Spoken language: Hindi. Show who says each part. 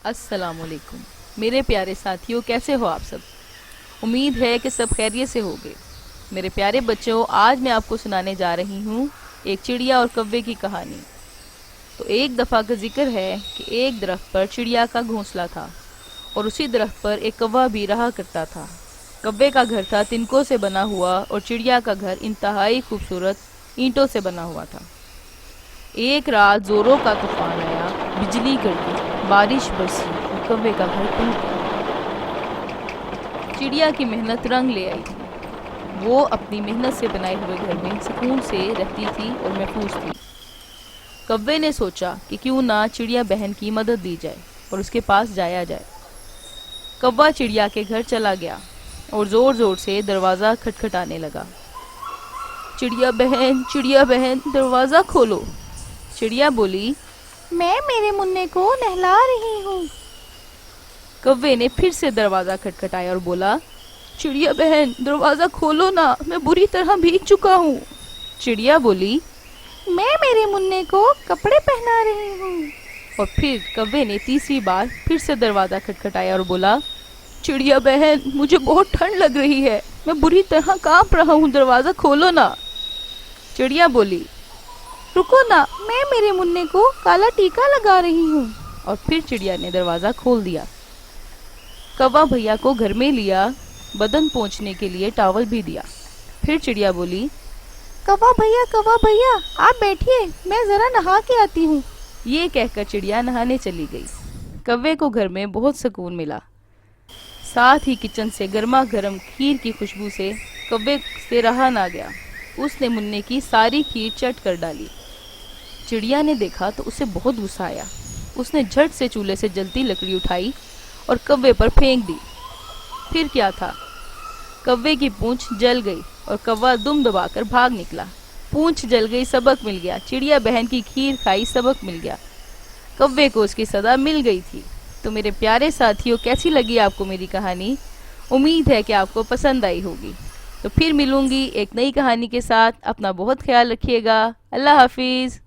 Speaker 1: अस्सलामुअलैकुम मेरे प्यारे साथियों, कैसे हो आप सब। उम्मीद है कि सब खैरियत से होगे। मेरे प्यारे बच्चों, आज मैं आपको सुनाने जा रही हूँ एक चिड़िया और कव्वे की कहानी। तो एक दफ़ा का जिक्र है कि एक दरख्त पर चिड़िया का घोंसला था और उसी दरख्त पर एक कौवा भी रहा करता था। कव्वे का घर था तिनकों से बना हुआ और चिड़िया का घर इंतहाई खूबसूरत ईंटों से बना हुआ था। एक रात जोरों का तूफान आया, बिजली कड़की, बारिश बरसी और कौवे का घर टूट गया। चिड़िया की मेहनत रंग ले आई थी। वो अपनी मेहनत से बनाए हुए घर में सुकून से रहती थी और महफूज थी। कौवे ने सोचा कि क्यों ना चिड़िया बहन की मदद दी जाए और उसके पास जाया जाए। कौवा चिड़िया के घर चला गया और जोर जोर से दरवाज़ा खटखटाने लगा। चिड़िया बहन दरवाज़ा खोलो। चिड़िया बोली,
Speaker 2: मैं मेरे मुन्ने को नहला रही हूँ।
Speaker 1: कौवे ने फिर से दरवाज़ा खटखटाया और बोला, चिड़िया बहन दरवाज़ा खोलो ना, मैं बुरी तरह भीग चुका हूँ। चिड़िया बोली,
Speaker 2: मैं मेरे मुन्ने को कपड़े पहना रही हूँ।
Speaker 1: और फिर कौवे ने तीसरी बार फिर से दरवाज़ा खटखटाया और बोला, चिड़िया बहन मुझे बहुत ठंड लग रही है, मैं बुरी तरह कांप रहा हूँ, दरवाज़ा खोलो ना। चिड़िया बोली,
Speaker 2: रुको ना, मैं मेरे मुन्ने को काला टीका लगा रही हूँ।
Speaker 1: और फिर चिड़िया ने दरवाज़ा खोल दिया। कौवा भैया को घर में लिया, बदन पोंछने के लिए टॉवल भी दिया। फिर चिड़िया बोली,
Speaker 2: कौवा भैया आप बैठिए, मैं जरा नहा के आती हूँ।
Speaker 1: ये कहकर चिड़िया नहाने चली गई। कौवे को घर में बहुत सुकून मिला। साथ ही किचन से गर्मा गर्म खीर की खुशबू से कौवे से रहा ना गया। उसने मुन्ने की सारी खीर चट कर डाली। चिड़िया ने देखा तो उसे बहुत गुस्सा आया। उसने झट से चूल्हे से जलती लकड़ी उठाई और कौवे पर फेंक दी। फिर क्या था, कौवे की पूंछ जल गई और कौवा दुम दबाकर भाग निकला। पूंछ जल गई, सबक मिल गया। चिड़िया बहन की खीर खाई, सबक मिल गया। कौवे को उसकी सजा मिल गई थी। तो मेरे प्यारे साथियों, कैसी लगी आपको मेरी कहानी। उम्मीद है कि आपको पसंद आई होगी। तो फिर मिलूंगी एक नई कहानी के साथ। अपना बहुत ख्याल रखिएगा। अल्लाह हाफिज़।